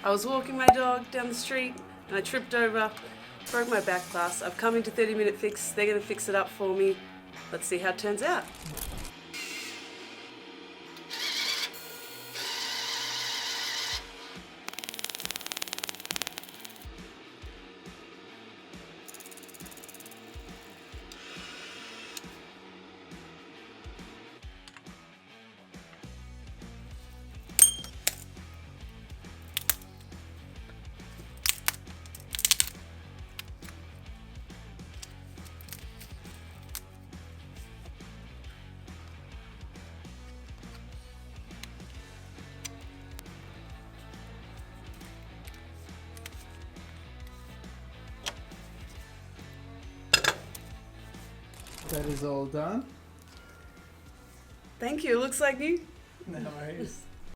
I was walking my dog down the street and I tripped over, broke my back glass. I've come into 30-minute fix. They're going to fix it up for me. Let's see how it turns out. That is all done. Thank you. Looks like you. No worries.